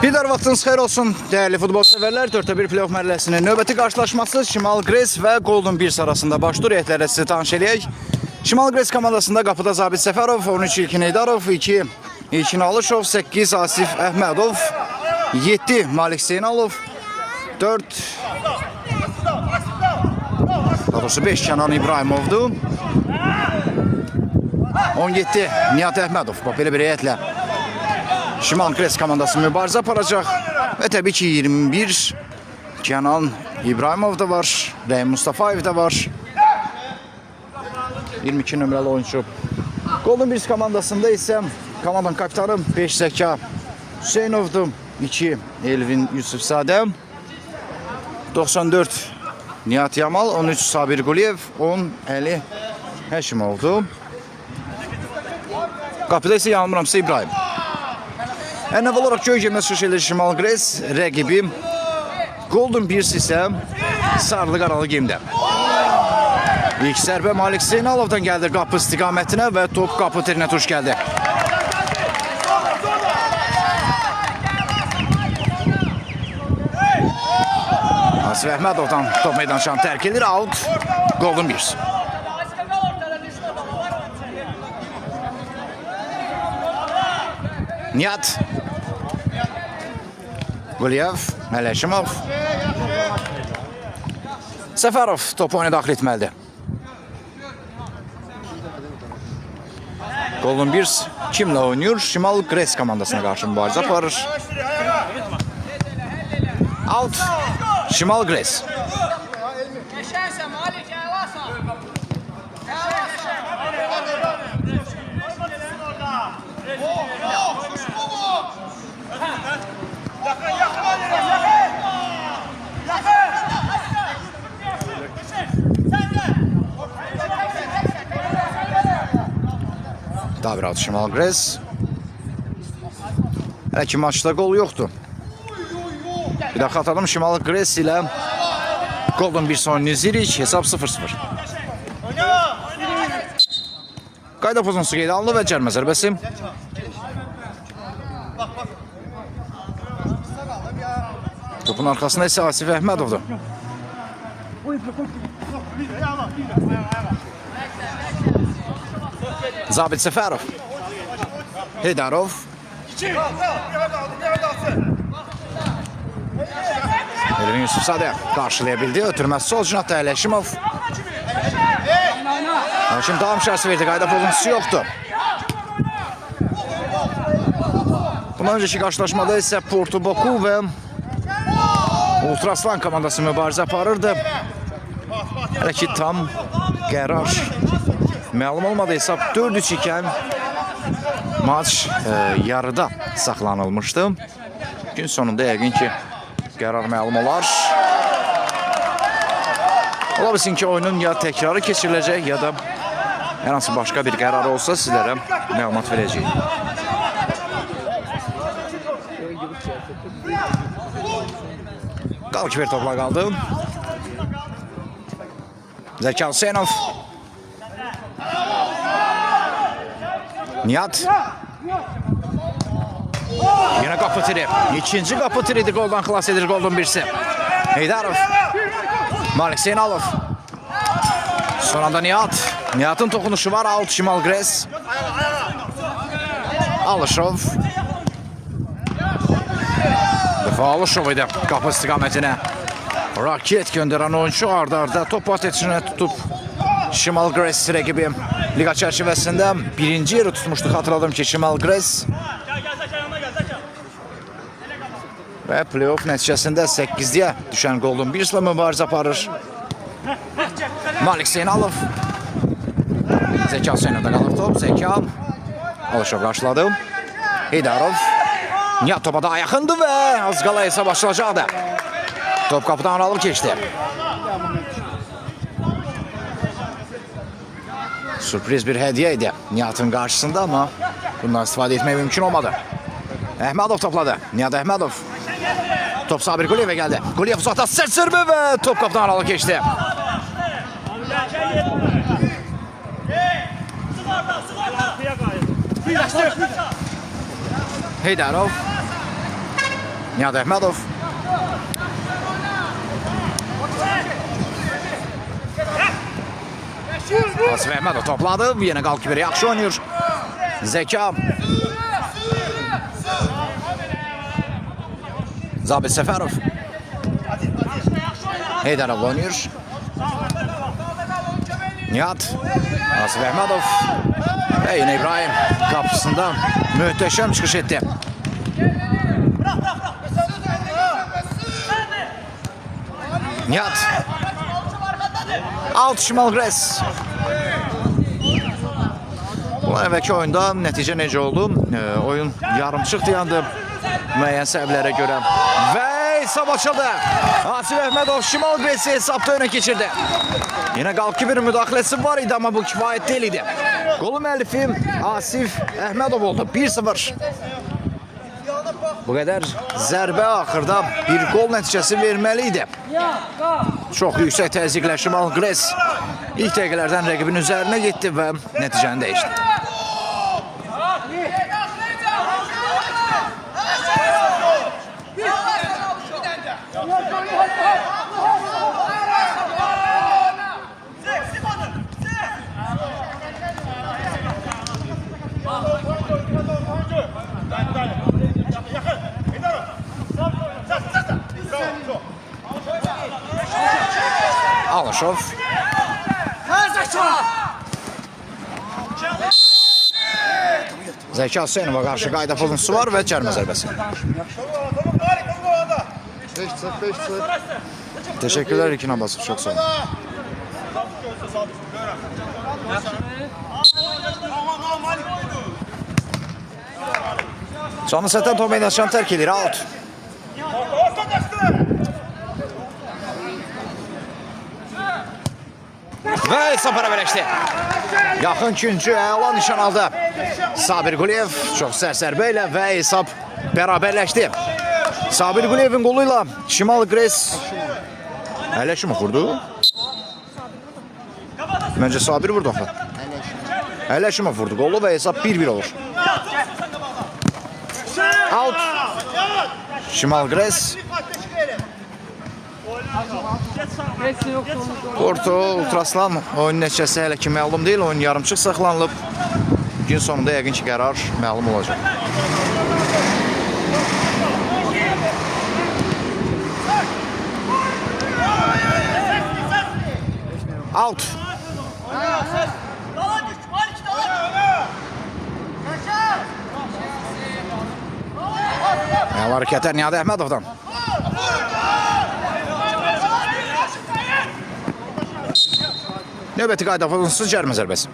Bir daha vaxtınız xeyir olsun değerli futbol severler. 4'te 1 playoff mərhələsinin növbəti qarşılaşması Şimal Gres və Golden Bears arasında başlayır. Heyətlərlə sizi tanış eləyək. Şimal Gres komandasında qapıda Zabit Səfərov, 13 İlkin Eydarov, 2 İlkin Alışov, 8 Asif Əhmədov, 7 Malik Zeynalov, 4 5 Kənan İbrahimovdur, 17 Nihat Əhmədov. Belə bir heyətlə Şimal Gres komandası mübarizə aparacaq və təbii ki 21 Kənan İbrahimov da var, Rəhim Mustafayev da var, 22 nömrəli oyuncu. Golden Bears komandasında isə komandanın kapitanı 5 Zəka Hüseynovdur, 2 Elvin Yusufzadə, 94 Nihat Yamal, 13 Sabir Quliyev, 10 Əli Həşimovdur. Qapıda isə yanılmıramsa İbrahim. Ən əvvəl olaraq göy geyməz çıxış edir Şimal Gres, rəqibi Golden Bears isə sarılı qaralı geyimdə. İlk zərbə Malik Zeynalovdan gəldi qapı istiqamətinə və top qapı terinə tuş gəldi. Asif Əhmədovdan top meydançanı tərk edir, out Golden Bears. Nihat Quliyev, Ələşimov, Səfərov topu oyuna daxil etməlidir. Golden Bears kimlə oynayır? Şimal Gres komandasına qarşı mübarizə aparır. Out Şimal Gres. Daha bir altı Şimal Gres. Hələ ki maçda qol yoxdur. Bir daha xatalım, Şimal Gres ilə Golden Bears oyunu izləyirik. Hesab 0-0. Qayda pozuntusu qeydə alındı və cərimə zərbəsi. Topun arxasında isə Asif Əhmədovdur. Zabit Səfərov, Heydarov, Elvin Yusufzadə qarşılaya bildi. Ötürməz sol cinatda Ələşimov. Ələşim davam şərsi verdi, qayda pozuntusu yoxdur. Bundan öncəki qarşılaşmada isə Porto Baku və Ultraslan komandası mübarizə aparırdı. Hələ ki tam qərar məlum olmadı, hesab 4-3 ikən maç yarıda saxlanılmışdı. Gün sonunda yəqin ki qərar məlum olar. Ola bilsin ki oyunun ya təkrarı keçiriləcək ya da hər hansı başqa bir qərar olsa sizlərə məlumat verəcəyik. Qalkiver topla qaldı. Zəka Hüseynov, Nihat. Yine qapı tiri. İkinci qapı tiridir, goldan xilas edir Golden Bears'i. Heydarov, Malik Zeynalov. Son anda Nihat. Nihat'ın toxunuşu var, out Şimal Gres. Alışov. Dəfə Alışov idi qapı istiqamətinə. Raket göndərən oyuncu arda top ateşinə tutub Şimal Gres rəqibi liqa çərçivəsində birinci yeri tutmuşdu. Xatırladım ki Şimal Gres və playoff nəticəsində 8-yə düşən Golden Bears'la mübarizə aparır. Malik Zeynalov, Zəka Hüseynovda qalır top. Zəka Alışov qarşıladı. Heydarov, Nihat topa daha yaxındı və az qala hesab açılacaqdı. Top qapıdan alıb keçdi. Sürpriz bir hediye idi Nihat'ın karşısında ama bundan istifadə etmək mümkün olmadı. Əhmədov topladı. Nihat Əhmədov. Top Sabir Quliyevə gəldi. Quliyev uzaqda sərt zərbə və top qapıdan aralı keçdi. Heydarov. Nihat Əhmədov. Asif Əhmədov topladı. Yine qalkiper yaxşı oynayır. Zeka. Zabit Səfərov. Heydərov oynayır. Nihat. Asif Əhmədov. Ve yine İbrahim kapısında muhteşem çıkış etti. Nihat. Alt Şimal Gres. Bu evvelki oyunda netice necə oldu? Oyun yarımçıq dayandı müəyyən səbəblərə görə. Və hesab açıldı. Asif Əhmədov Şimal Gres'i hesabda öne geçirdi. Yine qalqı bir müdaxiləsi var idi ama bu kifayət deyil idi. Golun müəllifi Asif Əhmədov oldu. 1-0. Bu kadar zərbə axırda bir gol nəticəsi verməliydi. Çox yüksək təzyiqlə Şimal Gres ilk dəqiqələrdən rəqibin üzərinə getdi və nəticəni dəyişdi. Alışov. Zeki Hüseynova karşı qayda pozuntusu var və cərmə zərbəsi. Teşekkürler İlkin Abbasov, çok sağ olun. Canı sətlən top meydançanı tərk edir, out. Və hesab bərabərləşdi. Yaxın üçüncü əla nişan aldı. Sabir Quliyev çox sərt zərbə ilə və hesab bərabərləşdi. Sabir Quliyevin qoluyla Şimal Gres Ələşimov vurdu. Məncə Sabir vurdu. Ələşimov vurdu qolu və hesab 1-1 olur. Out. Şimal Gres. Porto Ultraslan oyun nəticəsi hələ ki məlum deyil. Oyun yarımçıq saxlanılıb. Gün sonunda yəqin ki qərar məlum olacaq. Out. Əl hərəkətlər Nihat Əhmədovdan. Növbəti qayda pozuntusuz cərmə zərbəsi.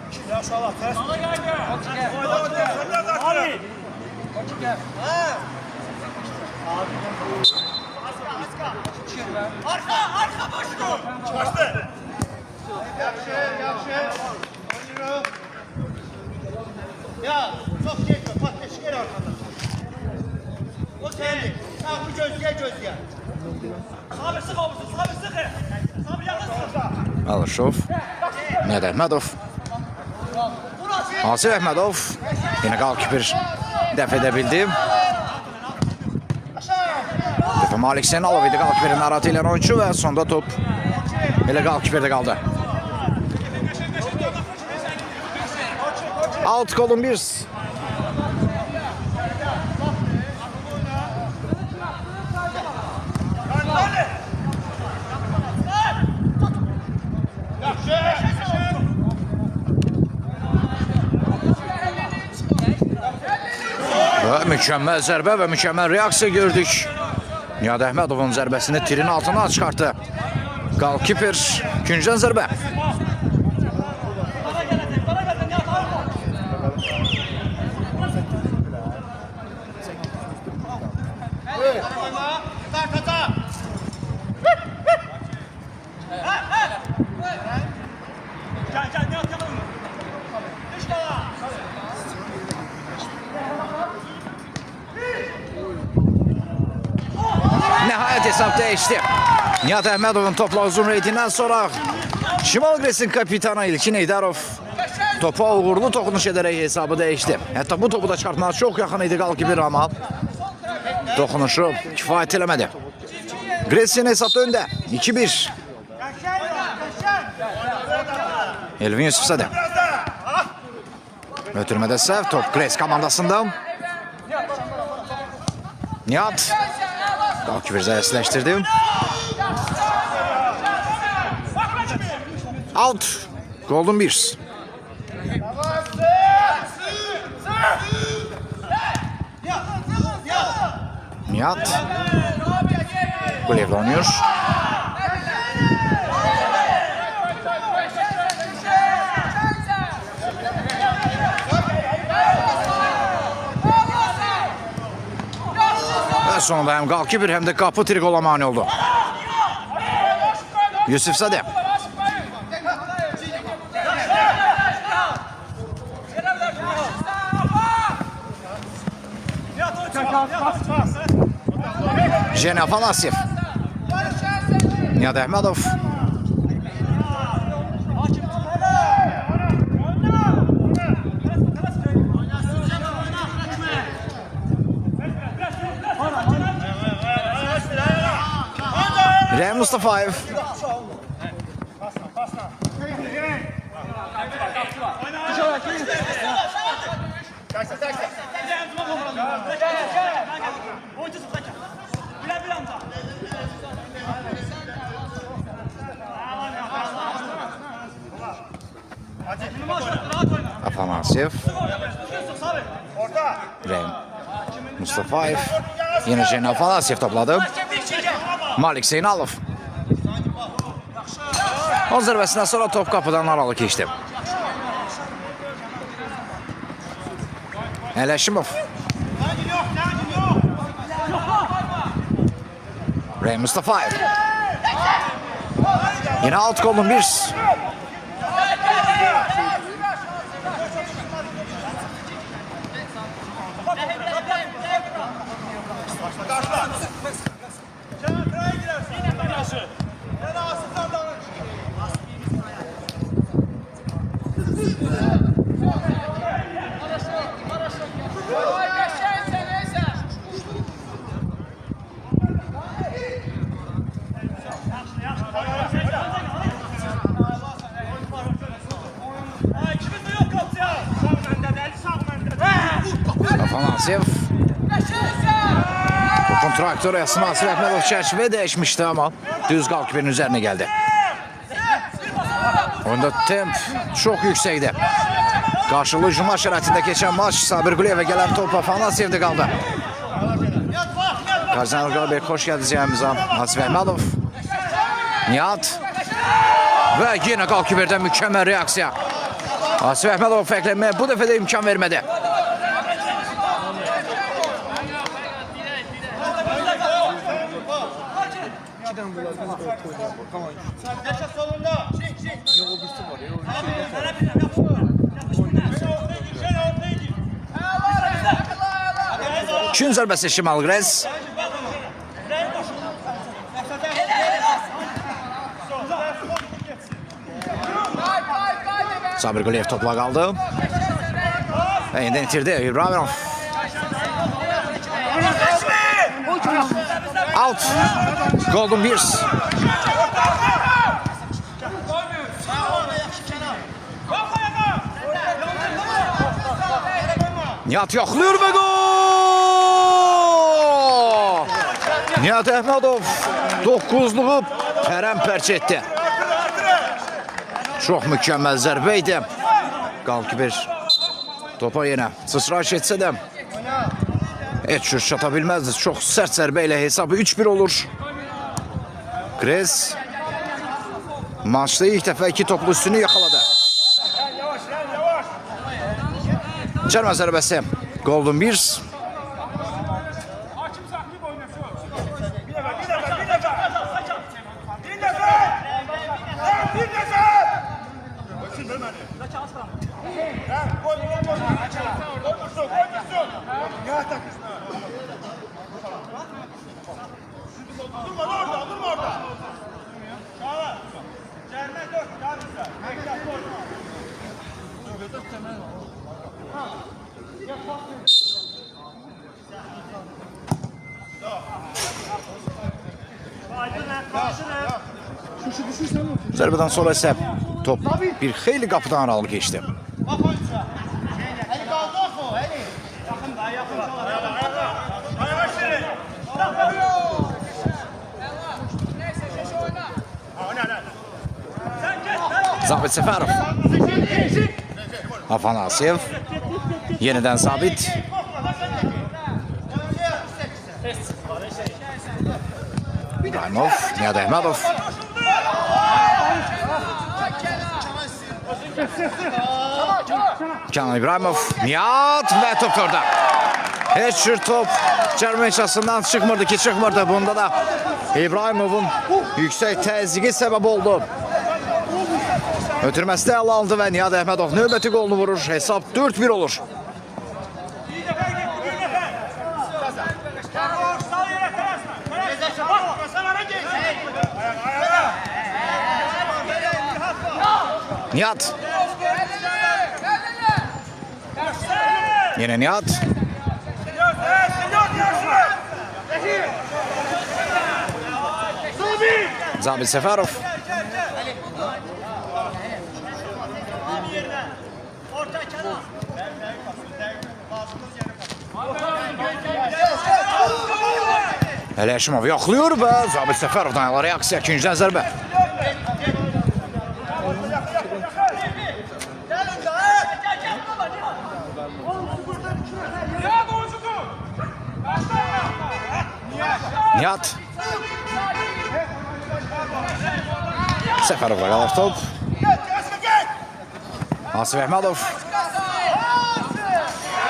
Arka boşluğu. Başlı. Yaxşı. Ya, çok geçme. Patleşik el arkada. O senlik. Sen bu gözlüye. Sabir sık omuzu. Sabir yakınsın. Alışov. Nihat Əhmədov. Asif Əhmədov. Yine qalkipir dəf edə bildi. Dəfə Malik Senalov idi qalkipirin aratı ilə oyuncu və sonda top elə qalkipirdə qaldı. Out Columbus. Və mükəmməl zərbə və mükəmməl reaksiya gördük. Nihat Əhmədovun zərbəsini tirin altına çıxartdı. Qalkiper ikinciden zərbə. Nəhayət hesab dəyişdi. Nihat Əhmədovun topla uzun reytindən sonra Şimal Gres'in kapitanı İlkin Eydarov topa uğurlu toxunuş edərək hesabı dəyişdi. Hətta bu topu da çıxartmağa çox yaxın idi qalkiper amma Dokunuşu kifayət eləmədi. Gresin hesabda öndə. 2-1. Elvin Yusufzadə. Ötürmədə səhv. Top Gres komandasında. Nihat. Qalkibir zərəsləşdirdi. Out. Golden Bears. Nihat. Kulevle oynuyor. Ve sonunda hem golkiper hem de kapı trigola mani oldu. Yusufzadə. Jene Afanasyev. Nihat Əhmədov. Rəm Mustafayev. Afanasyev. Rəm Mustafayev. Yine Jene Afanasyev topladı. Malik Zeynalov. O zərbəsindən sonra top kapıdan aralı keçdi. Ələşimov. Rəm Mustafayev. Yine alt Golden Bears. Afanasyev. Topun trajektoriyası Nasir Əhmədov çərçivə dəyişmişdi ama düz qalkiberin üzerine geldi. Oyunda temp çok yüksekti. Karşılığı cuma şəraitində keçən maç Sabir Quliyevə gələn top Afanasyevdə qaldı. Kazanır Qalbek, hoş geldiniz yanımıza. Nasir Əhmədov. Nihat. Ve yine qalkiberdən mükemmel reaksiya. Nasir Əhmədov fərqlənməyə bu dəfə də imkan vermədi. Çün zərbəsi Şimal Gres. Sabir Quliyev topla kaldı. Ve yeniden itirdi İbrahimov. Out. Golden Bears. Nihat yoxluyur ve gol! Nihat Əhmədov 9'luğu pərəmpərç etdi. Çok mükemmel zərbəydi. Qalkiber topa yenə sıçraş etsə də heç cür çata bilməzdi. Çox sərt zərbə ilə hesabı 3-1 olur. Gres maçda ilk dəfə 2 toplu üstünü yaxaladı. Cərmə zərbəsi Golden Bears. Zərbədən sonra isə top bir xeyli qapıdan aralı keçdi. Bak oyuncuya. Eli kaldı o. Eli. Yakın daha yakın. Ayağa verin. Zabit Səfərov. Afanasyev. Yenidən Zabit. İbrahimov, Nihat Əhmədov. Kenan İbrahimov, Nihat və top orada. Heç bir top cərmə hissəsindən çıxmırdı ki, çıxmırdı. Bunda da İbrahimovun yüksək təzyiqi səbəb oldu. Ötürməsi də əl aldı və Nihat Əhmədov növbəti qolunu vurur. Hesab 4-1 olur. Nihat. Yine Nihat. Zabit Səfərov. Ələşimov yoxluyur və Zabit Səfərovdan ala reaksiya, ikinciden zərbə. Nihat. Səfərovla qalır top. Asif Əhmədov.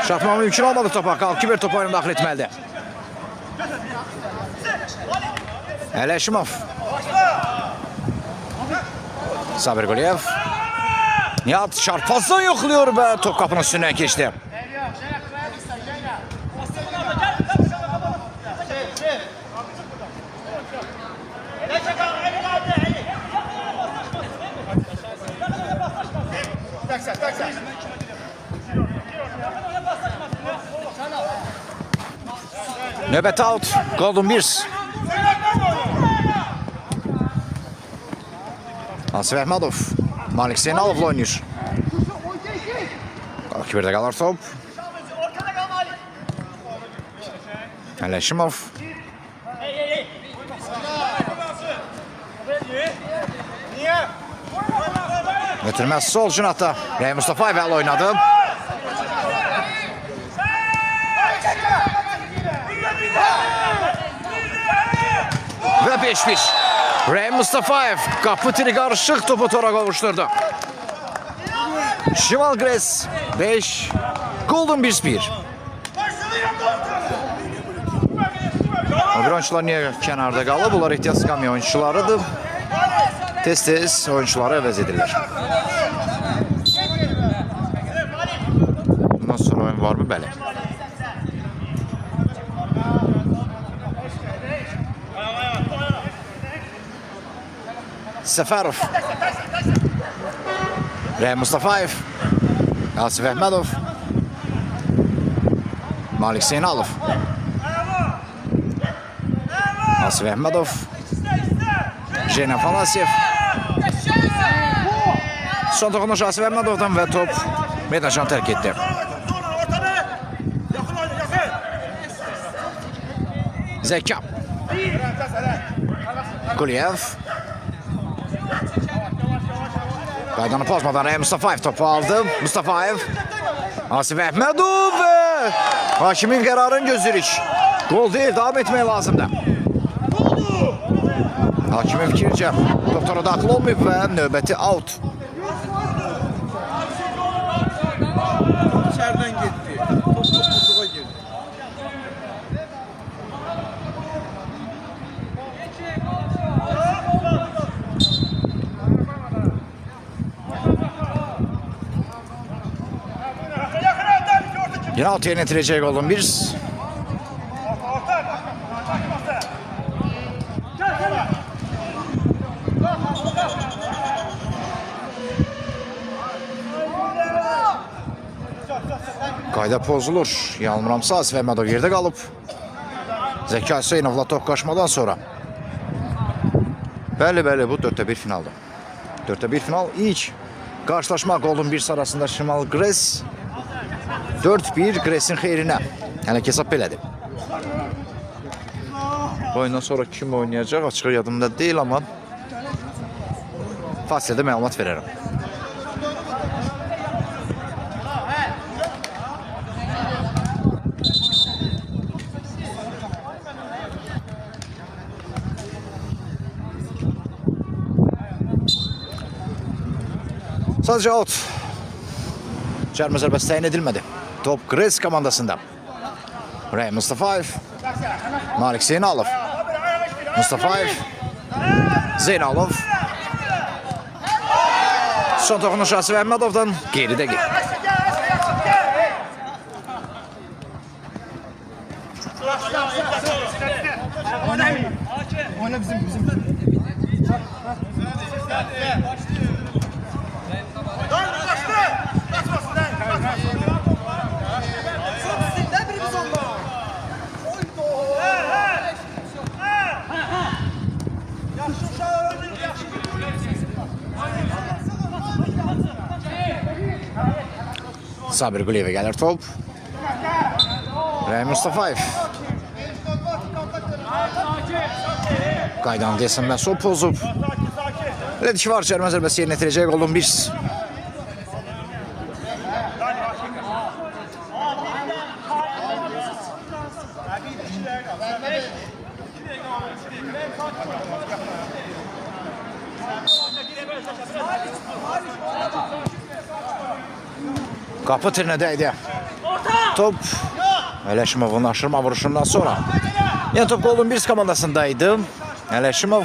Çatma mümkün olmadı topa. Kalkiber top oyunu daxil etməlidir. Ələşimov. Sabir Quliyev. Nihat çarpazdan yoxluyor və top qapının üstündən keçdi. Növbəti out, Golden Bears. Asif Əhmədov, Malik Zeynalovla oynayır. Kalkiberdə qalır top. Ələşimov. Götürməz sol cinatda. Rəy Mustafayev əl oynadı. Və 5-1. Rəy Mustafayev qapı tiri qarışıq topu tora qovuşturdu. Şimal Gres 5, Golden Bears 1. O bir oyuncular niyə kənarda qalıb? Bunlar ehtiyac qamiya oyuncularıdır. Tez-tez oyuncuları əvəz edirlər. Bundan sonra oyun var mı? Bəli. Səfərov. Rəy Mustafayev. Asif Əhmədov. Malik Zeynalov. Asif Əhmədov. Jena Afanasyev. Son toxunuş Asif Əhmədovdan və top meydançanı tərk etdi. Zeka. Quliyev. Qaydanı pozmadan Rəy Mustafayev topu aldı. Mustafayev. Asif Əhmədov və hakimin qərarını gözləyirik. Gol deyil, davam etmək lazımdır. Hakimin fikircə doktora daxil olmayıb və növbəti out. İçeriden gitti. Top topuğa girdi. Yine altıya netirecek Golden Bears. Qayda pozulur. Yanılmıramsa Asif Əhmədov yerdə qalıb. Zəka Hüseynovla toqqaşmadan sonra Bəli, bu 4-1 finaldır. 4-1 final. İlk qarşılaşma Golden Bears arasında Şimal Gres 4-1 Gres'in xeyrinə. Yəni ki, hesab belədir. Bu oyundan sonra kim oynayacaq? Açıq yadımda deyil, amma fasilədə məlumat verərəm. Sadəcə out. Cərmə zərbəsi təyin edilmədi. Top Gres komandasında. Rey Mustafayev. Malik Zeynalov. Mustafayev. Zeynalov. Son toxunuş Asif Əhmədovdan geridə gedir. Oyna bizim. Sabir Quliyevə gəlir top. Rey Mustafayev. Qaydanı desin Məsul pozub. Elədir ki, var cərmə zərbəsi yerinə yetirəcək Golden Bears. Qapı tirinə dəydi. Top Ələşimovun aşırma vuruşundan sonra. Yəni top Golden Bears komandasındaydı. Ələşimov.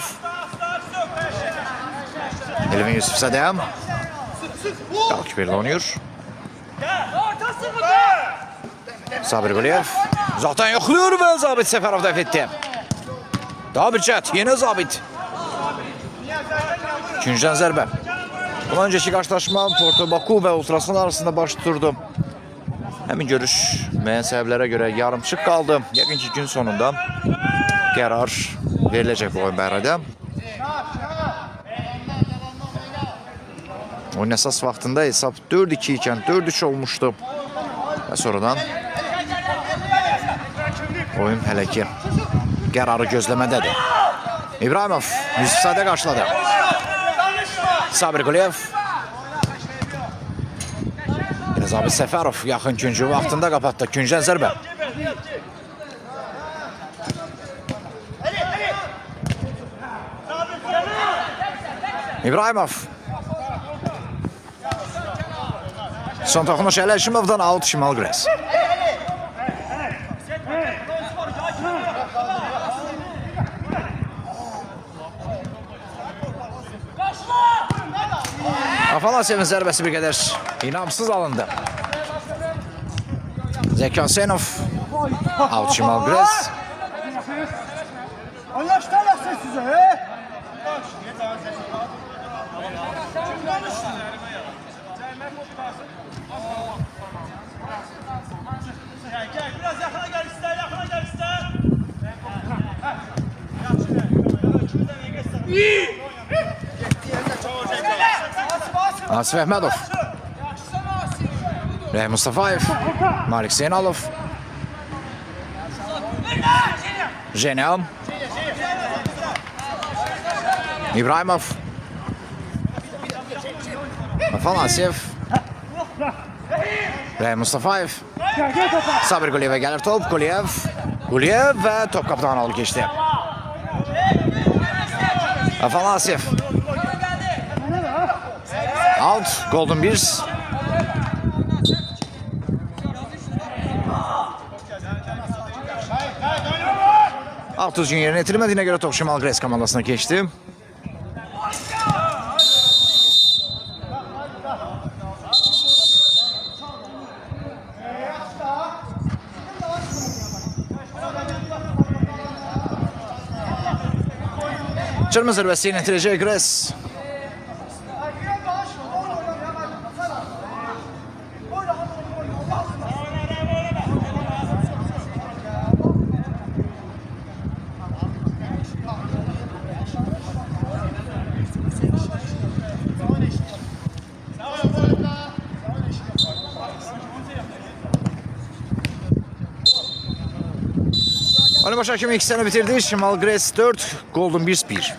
Elvin Yusuf Sədəm. Qalkiberlə oynayır. Sabir Quliyev. Uzaqdan yoxluyur və Zabit Səfərov dəf etdi. Daha bir çət. Yeni Zabit. İkinciden zərbə. Bundan önceki qarşılaşma Porto Baku və Ultrasan arasında baş tuturdu. Həmin görüş müəyyən səbəblərə görə yarımçıq qaldı. Yəqin ki, gün sonunda qərar veriləcək bu oyun barədə. Oyun əsas vaxtında hesab 4-2 ikən 4-3 olmuşdu. Və sonradan oyun hələ ki qərarı gözləmədədir. İbrahimov Yusuf Sadə qarşıladı. Sabir Quliyev. Zabit Səfərov yaxın güncü vaxtında qapatdı. Güncən zərbə. İbrahimov. Son toxunuş Ələşimovdan out Şimal Gres. Afanasiyevin zərbəsi bir qədər inamsız alındı. Zeki Asenov. Out Şimal Gres. Anlaştılar size he? Gel biraz yakına gel ister, yakına gel ister. Asif Əhmədov. Rey Mustafayev. Malik Zeynalov. Jenel. İbrahimov. Afanasyev. Rey Mustafayev. Sabir Quliyevə gəlir top. Quliyev və top qapıdan alıb keçdi. Afanasyev. Out Golden Bears. Alt düzgün yerine yetirilmediğine göre top Şimal Gres komandasına geçti. Çırmızı zərbəsini yetirəcək Gres. Oyunu başa kimi 2 sene bitirdi. Şimal Gres 4, Golden Bears 1.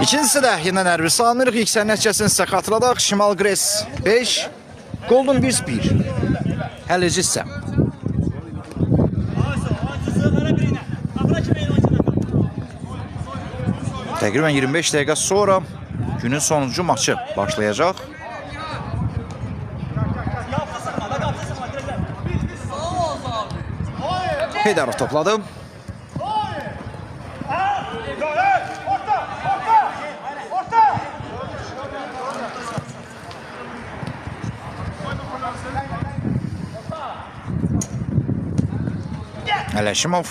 İkincisi də yenə nərvi salınırıq. İlk sənin nəticəsini sizə xatırladaq. Şimal Gres 5, Golden Bears 1. Həlici isə. Təqribən 25 dəqiqə sonra günün sonuncu maçı başlayacaq. Heydarov topladı. Ələşimov.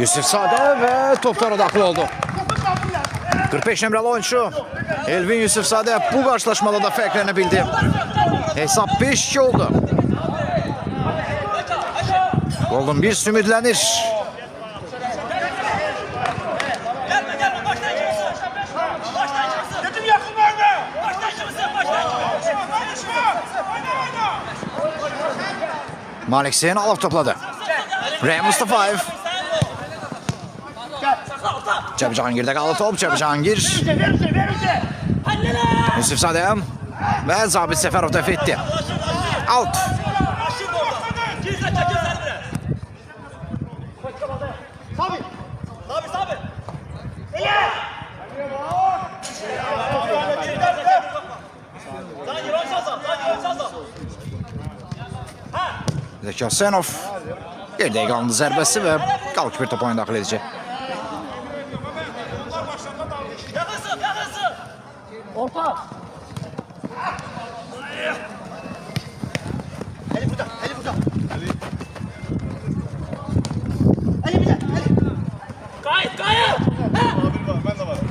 Yusuf Sadə və toplara daxil oldu. 45 nömrəli oyuncu Elvin Yusuf Sadə bu qarşılaşmada da fərqlənə bildi. Hesab 5-2 oldu. Golden Bears ümidlənir. Malik Zeynalov topladı. Rey Mustafayev. Cəbi Cahangir'də qaldı top. Cəbi Cahangir. Yusuf Sadəm və Zabit Səfərov dəf etdi. Out. Zeki Asenov. Bir dəqiqə alındı zərbəsi və qalkiper top oyuna daxil edəcək. Orta. Ali burada, Ali burada. Ali burada, Ali. Kayıt, kayıt. Ben de varım.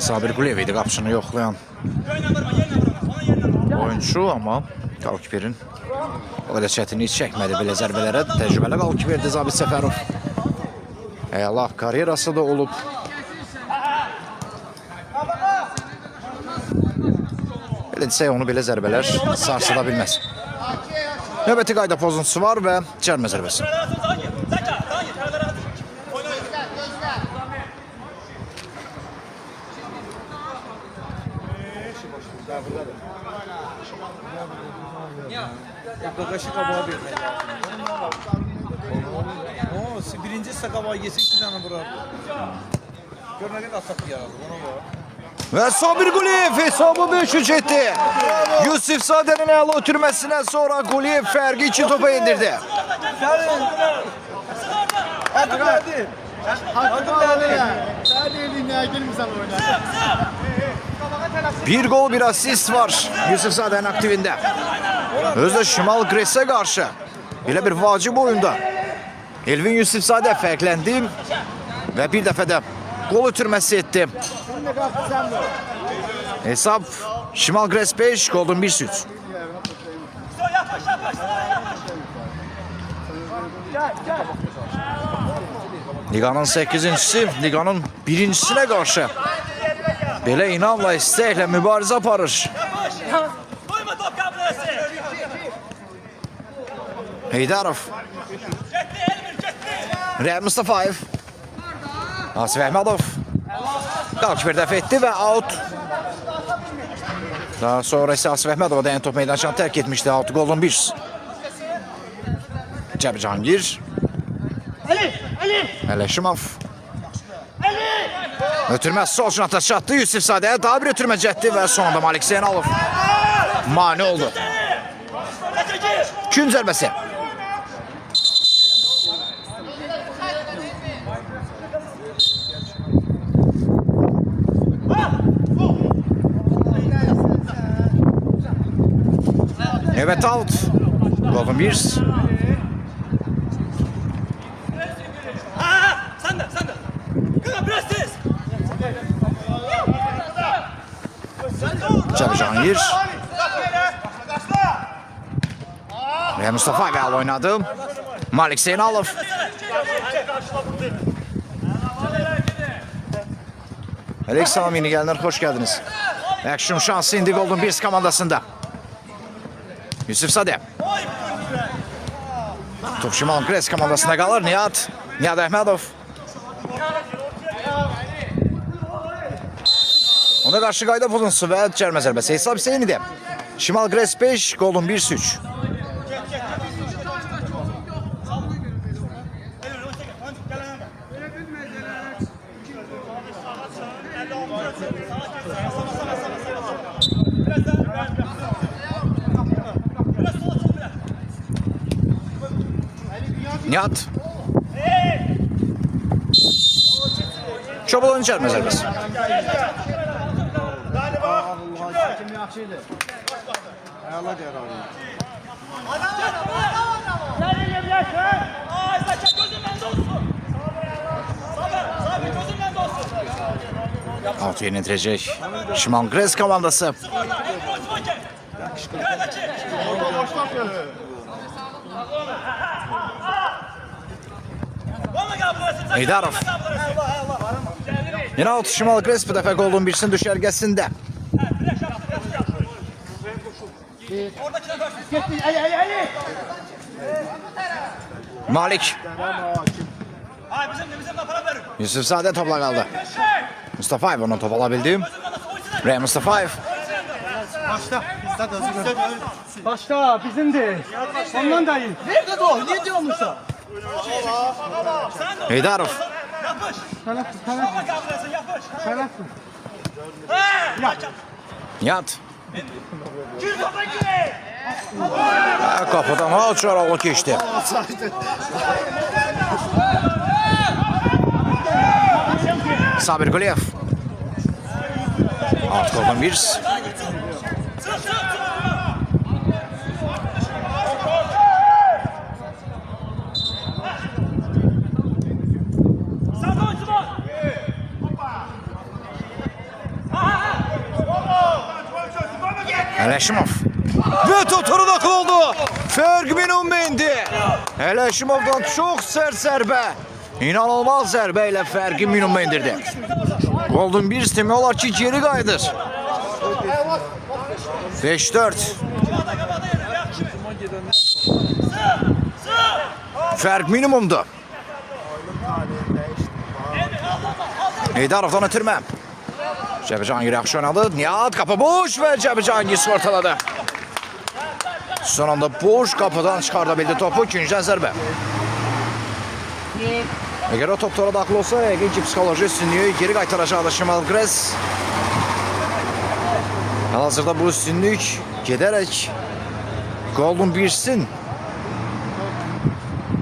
Sabir Quliyev idi qapışını yoxlayan oyuncu, amma qalkiperin o qədər çətinlik çəkmədi belə zərbələrə. Təcrübəli qalkiperdi Zabit Səfərov. Əla karyerası da olub. Belə desək, onu belə zərbələr sarsıda bilməz. Növbəti qayda pozuntusu var və cərmə zərbəsi. Qaqaşı qabağa vermək lazım. Birinci qabağa yesin 2 dənə vurar. Gör nə qədər atak yaradı, ona var. Və Sabir Quliyev hesabı 5-3 etdi. Yusuf Sadənin əla ötürməsindən sonra Quliyev fərqi 2 topa indirdi. Hakkı verdi. Bir gol, bir asist var Yusuf Sadənin aktivində. Özdə Şimal Gres'e qarşı belə bir vacib oyunda Elvin Yusuf Sadə fərqləndi və bir dəfə də gol ötürməsi etdi. Hesab Şimal Gres 5, Golden Bears 3. Liqanın 8-incisi, liqanın 1-cisinə qarşı belə inamla, istəklə mübarizə aparır. Heydarov. Rey Mustafayev. Asif Əhmədov. Qalkiper dəf etdi və out. Daha sonra isə Asif Əhmədova da top meydançanı tərk etmişdi. Out Golden Bears. Cəbi Cahangir. Ələşimov. Ötürmə sol cinata çatdı. Yusuf Sadəyə daha bir ötürmə cətdi və sonunda Malik Zeynalov mani oldu. Gün zərbəsi. Evet, out. Golden Bears. Sen de. Kıra biraz tez. Cəbi Cahangir. Rey Mustafayev oynadı. Malik Zeynalov. Alex salam, yeni gelenler hoş geldiniz. Action şansı indi Golden Bears komandasında. Yusuf Sadəm. Top Şimal Gres komandasında qalır. Nihat Əhmədov. Ona qarşı qayda pozuntusu və cərmə zərbəsi. Hesab ise yenidir. Şimal Gres 5, Golden Bears 3. Nihat. Çobalanın cərmə zərbəsi. Altı yerini itirecek Şimal Gres komandası. Eydarov. Yine altı Şimal Gres bu defa Golden Bears'in düşərgəsində. Malik. Yusufzadə topla qaldı. Mustafayev onu top alabildi. Ray Mustafayev. Başka bizimdir. Ondan da iyi. Nerede o? Ne diyormuşsa? Eydarov. Nihat. Kapıdan ha uçarak geçti. Sabir Guliyev. Alt Golden Bears. Ələşimov. Ve totoru dakıl oldu. Fergminum Mendi. Ələşimov'dan çok sert zərbə. İnanılmaz zərbə ilə Fergminum Mendirdi. Golden Bears demək olar ki geri qayıdır. 5-4. Fərq minimumdur. Eydarovdan ötürmə. Cəbicangir yaxşı oynadı. Nihat qapı boş və Cəbicangir skortaladı. Son anda boş qapıdan çıxarda bildi topu. İkinciden zərbə. Eğer o top tora daxil olsa, yəqin ki psixoloji üstünlüyü geri qaytaracaqdı Şimal Gres. Hal-hazırda bu üstünlük gedərək Golden Bears'in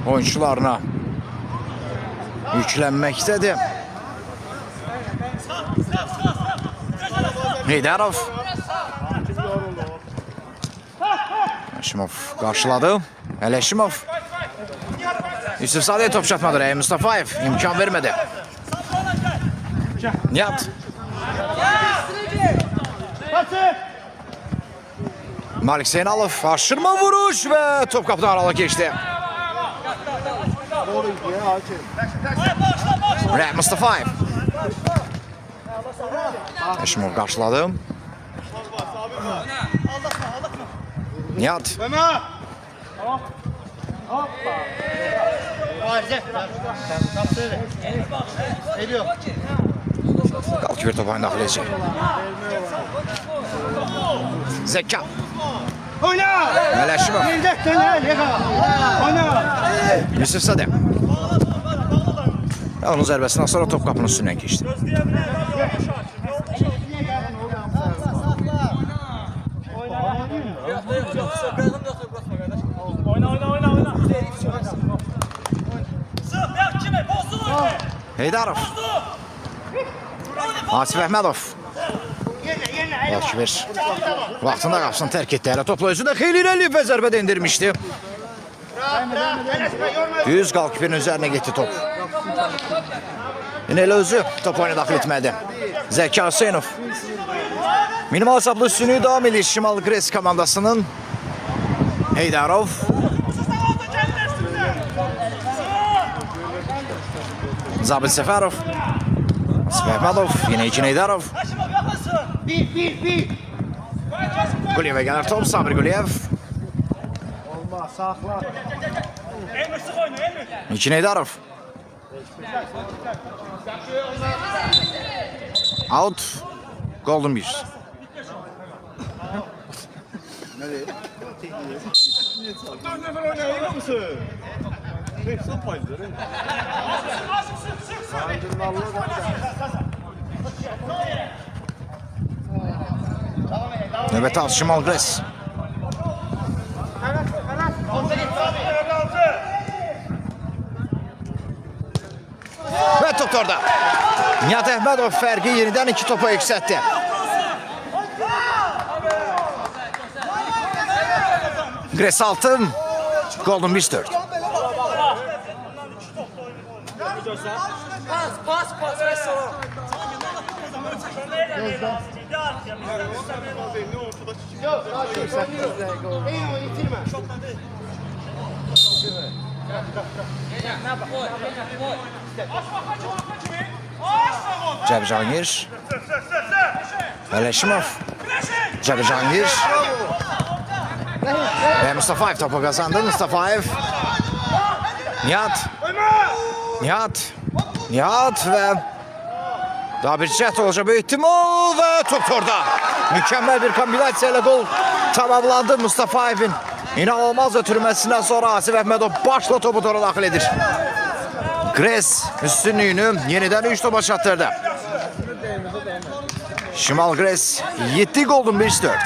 oyuncularına yüklənməkdədir. Eydarov. Ələşimov qarşıladı. Ələşimov. Yusufzadə top çatmadı. Ray Mustafayev imkan vermedi. Nihat. Malik Zeynalov aşırma vuruş ve top kapıdan arala geçti. Ray Mustafayev. Ələşimov qarşıladı. Nihat. Qalki bir topa daxil edəcək. Zeka. Oyna! Ələşimov. Oyna! Yusufzadə. Onun zərbəsindən sonra top qapının üstündən keçdi. Heydarov. Asif Əhmədov. Qalkivir. Vaxtında qapısını tərk etdi. Hələ topla özü də xeyli irəliyib və zərbə endirmişdi. Düz Qalkivirin üzərinə getdi top. Yine elə özü top oyuna daxil etmədi. Zəki Hüseynov. Minimal hesablı üstünlüyü davam edir Şimal Gres komandasının. Heydarov. Zabit Səfərov. Svəhmədov. Yine için Heydarov. Guliyev'e gəlir top. Sabir Guliyev. Olmaz, saxla. Emir sık oyna Emir. İçin Eydarov. Out. Golden 1. Növbəti az Şimal Gres. Və top da orada. Nihat Əhmədov fərqi yenidən 2 topa yüksəltdi. Gres altın. Golden 1-4. Pas. Cəbi Cahangir. Ələşimov. Cəbi Cahangir. Və Mustafayev topu qazandı. Mustafayev. Nihat və daha bir cəhd olacaq böyük ihtimal və top orada. Mükəmməl bir kombinasiya ilə gol tamamlandı Mustafayevin. İnanılmaz ötürməsindən sonra Asif Əhmədov başla topu tora daxil edir. Gres üstünlüyünü yenidən 3 topa çatdırdı. Şimal Gres 7 golden 1-4.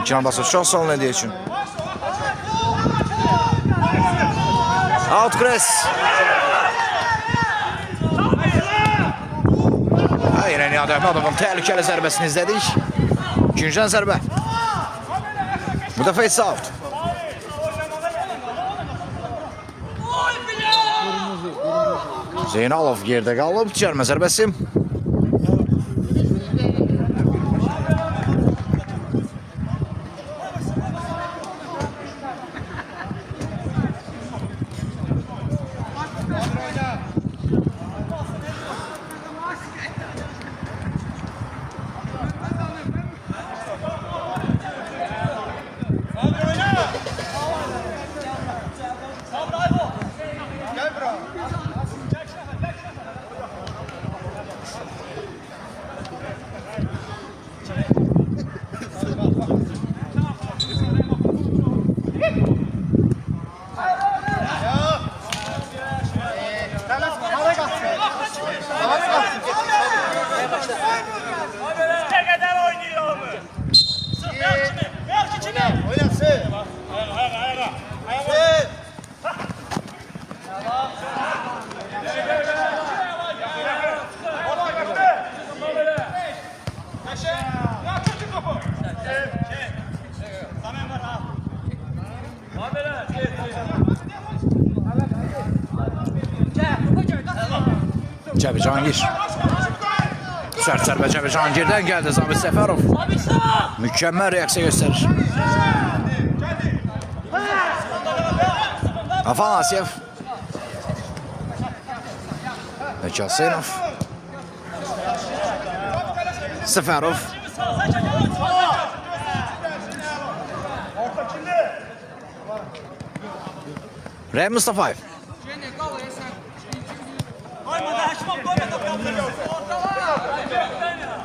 Can Basov çox sağ olun hediyə üçün. Out Gres. Yine Nihat Əhmədovun təhlükəli zərbəsini izlədik. İkinciden zərbə. Bu dəfə it's out. Zeynalov geride qalıb. Cərmə zərbəsi. Cəbi Cahangir. Sərt zərbə Cəbi Cahangirdən gəldi Zabit Səfərov. Mükəmməl reaksiya göstərir. Afanasyev. Nəkəsenov. Səfərov. Rəhim Mustafayev.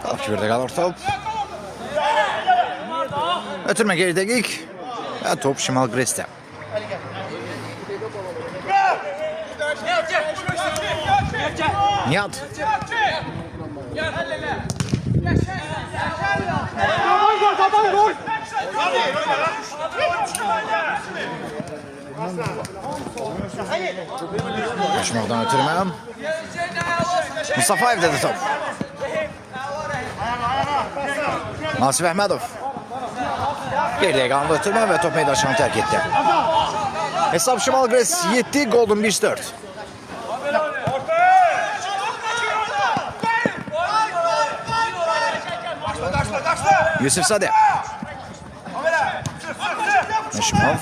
Takibirde kalır top. Ötürme geri dakik. Ve top Şimal Gres'te. Nihat. Şimal'dan ötürme. Mustafayev dedi top. Asif Əhmədov. Geriyə qaldı ötürmə və top meydançanı tərk etdi. Hesab Şimal Gres 7, golden 1-4. Yusuf Sade. Neşimov.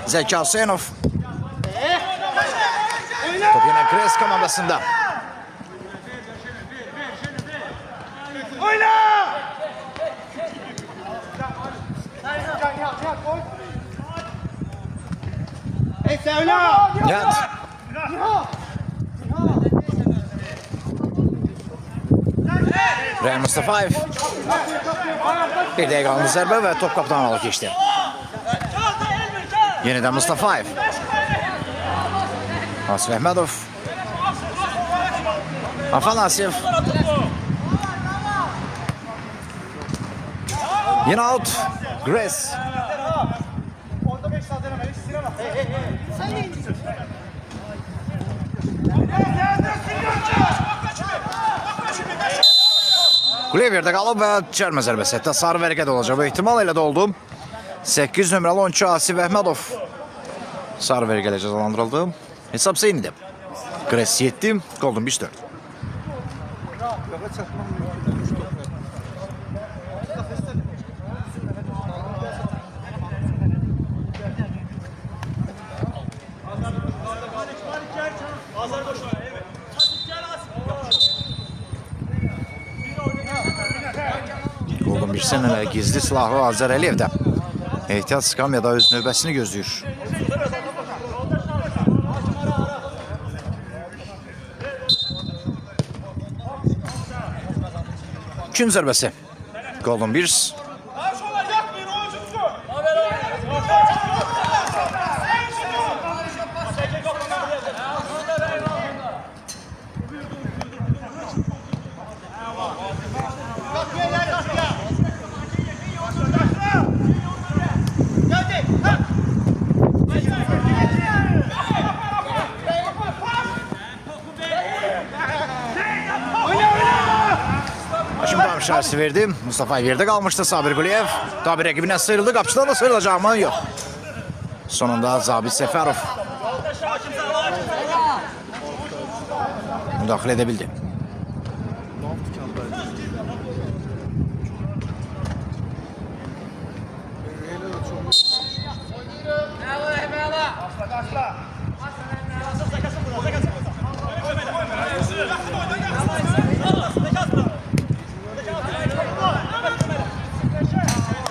Zeki Hüseynov. Top yine Gres komandasında. Neyse oyna. Nihat. Ryan Mustafayev. Bir dəqiqə alındı zərbə və top qapıdan alıb keçdi. Yenidən Mustafayev. Asif Əhmədov. Afanasyev. Yine out. Gres. Orada 5 saat denemedik. Sinema. Sen ne indin? Kluivert qalıb və cərmə zərbəsi. Hətta sarı hərəkət olacaq. Bu ehtimal elə də oldu. 8 nömrəli oyunçu Asif Əhmədov sarı hərəkətlə cəzalandırıldı. Hesab eynidir. Gres 7, Golden 5-4. Golden 1 sənələ gizli silahı Azər Əliyevdə. Ehtiyat skamyada öz növbəsini gözləyir. Gün zərbəsi. Golden 1. Şimdi tam şarjı verdi. Mustafa yerde kalmıştı. Sabir Quliyev. Tabi rakibinden sıyrıldı. Kapçıdan da sıyrılacak mı? Yok. Sonunda Zabit Seferov müdahale edebildi.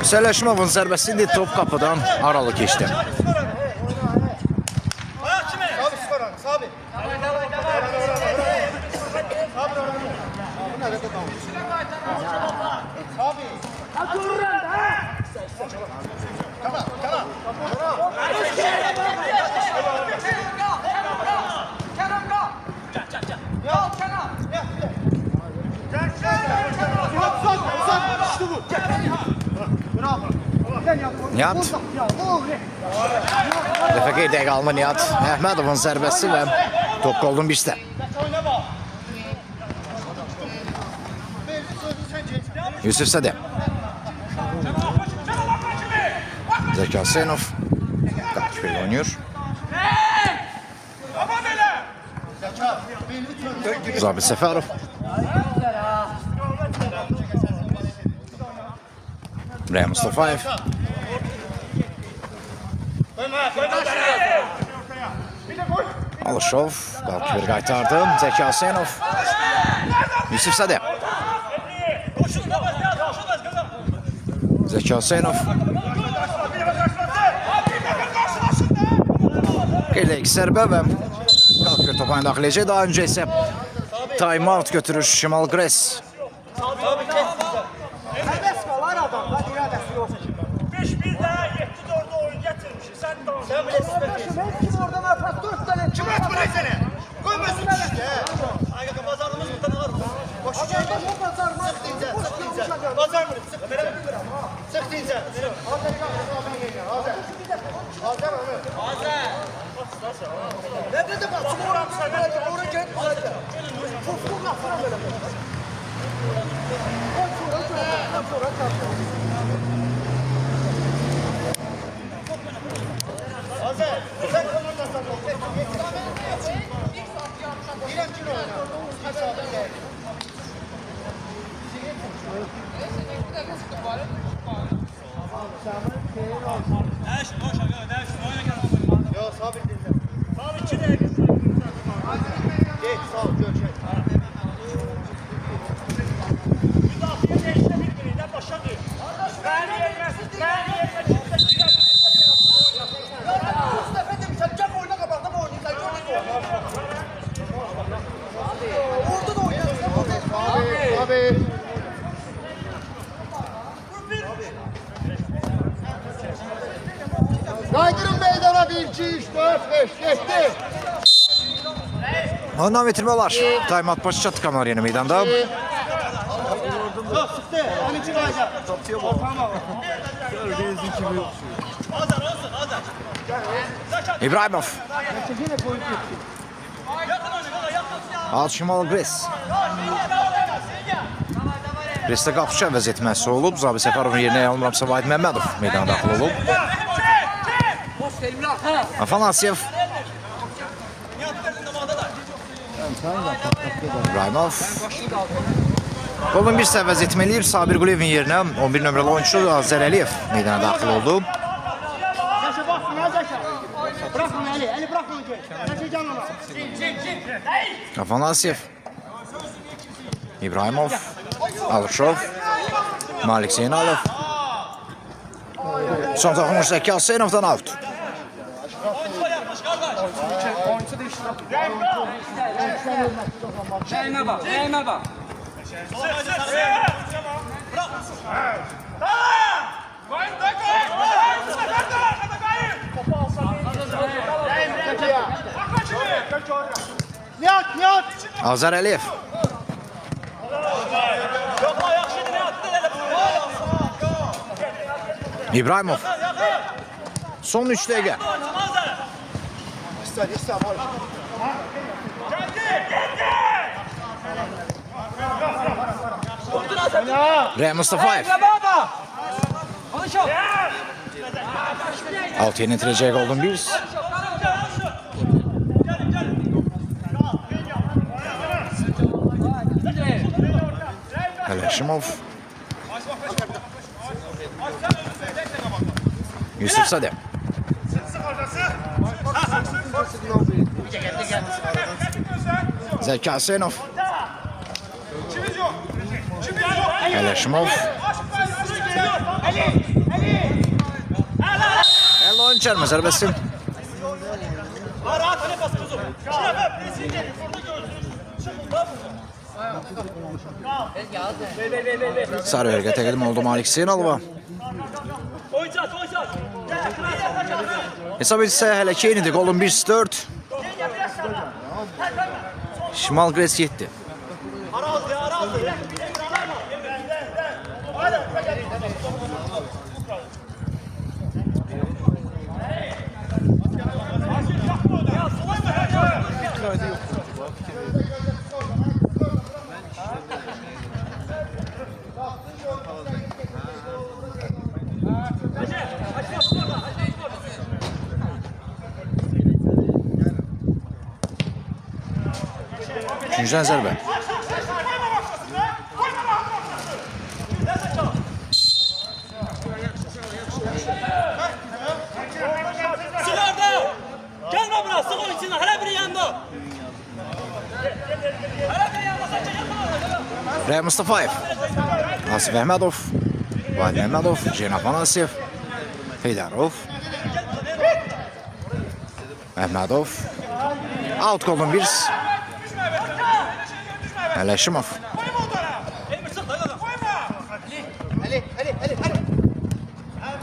Sələşmovun zərbəsi indi top qapıdan aralı keçdi. Nihat. Dəfə dəqiqə alındı Nihat. Əhmədovun zərbəsi və top Golden 1-də. Yusuf Sədə. Zeki Asenov. Qaçbel oynuyor. Zabit Seferov. Ryan Mustafayev. Alışov. Qalkıver qaytardı. Zeki Asenov. Yusuf Sədə. Zeki Asenov. Qeydə iki sərbə və qalkıver topayını daxil edəcək. Daha öncə isə time out götürür Şimal Gres. Kim atma ne seni? Koymasın işte. Ay kaka pazarlığımız mı tanılar mı? Boşu çay mı? Sık deyince, sık deyince. Pazar mı? Sık verelim. Sık deyince. Hazır onu. Ne dedi bak? Şu oran sana. Oraya gelip zaten. Fufuk lafına böyle. Hazır. Sen konuşmasan da. Yo sabit dinle. Sabit içine. Geç sağ ol görüşelim. Müdafiye değiştirebilmeliğinden başladı. Kaydırın meydana 1, 2, 3, 4, 5, 7. Ondan bitirme var. Time-out başı çatı kamar yeni meydanda. Yok sıktı. 12 kayacak. Ortama bak. İbrahimov. Al Şimal Gres. Gres'te qapışa vəziyyətməsi olub. Zabi Səfərovun yerinə almıramsa Vahid Məmmədov meydana daxil olub. Afanasyev. İbrahimov. Golun bir səhv vəziyyət eləyib. Sabir Quliyevin yerinə 11 nömrəli oyunçu Azər Əliyev meydana daxil oldu. Yaşa bak ya Yaşa. Bırakın Ali. Ali bırakın ki. Yaşa canına. Afanasyev. İbrahimov. Alışov. Malik Zeynalov. Son toxunuş Zəki Hüseynovdan out. Eğme bak. Nihat. Azər Əliyev. İbrahimov. Son 3 dəqiqə. Rəhm Mustafayev. Alt yeni itirəcək Golden Bears. Ələşimov. Yusuf Sadem. Zəki Hüseynov. Ələşimov. El oyun çərmə zərbəsi. Sarı vergə təqdim oldu Malik Zeynalova. Hesab etsə hələ ki eynidir. Golun 1-4. Şimal Gres 7. Üçüncüdən zərbə. Sıqarda! Gəlmə bura, sıx onun içindən, hələ biri yanında. Hələ biri yanında, sən çəkək. Rəhm Mustafayev. Asif Əhmədov. Vahid Məmmədov. Ceyhun Afanasyev. Feydarov. Əhmədov. Out Golden Bears. Ələşimov.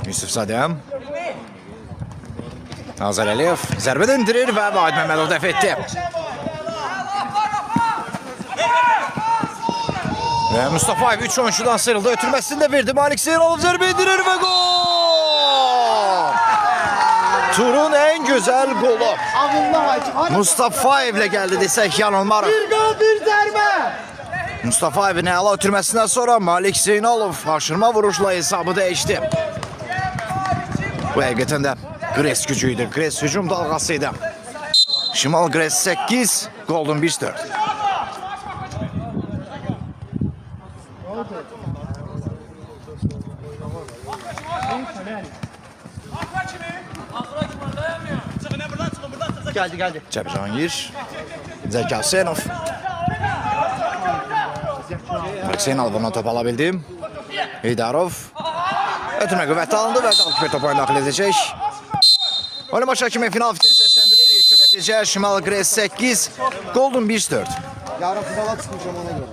Yusuf Sadem. Azər Əliyev. Zərbə indirir və Vahid Məmmədov dəf etdi. Və Mustafayev 3 oyuncudan sıyrıldı. Ötürməsini də verdi. Malik Zeynalov zərbə indirir və gol! Turun en güzel golü. Mustafayev'le geldi desek yanılmarıq. Bir gol, bir zərbə. Mustafayev'in əla ötürməsindən sonra Malik Zeynalov aşırma vuruşla hesabı değişti. Bu həqiqətən də Gres gücüydü. Gres hücum dalğasıydı. Şimal Gres 8, Golden 1-4. Geldi. Cəbcangir, Zəki Hüseynov. Malik Zeynalov ona top ala bildi. Heydarov. Ötürmə qüvvətə alındı və qalkiper topu oyuna daxil edəcək. Oyun başı kimi final fitini səsləndirir. Yekun nəticə Şimal Gres 8, Golden 1-4. Yarın finala çıxmışam ona görə.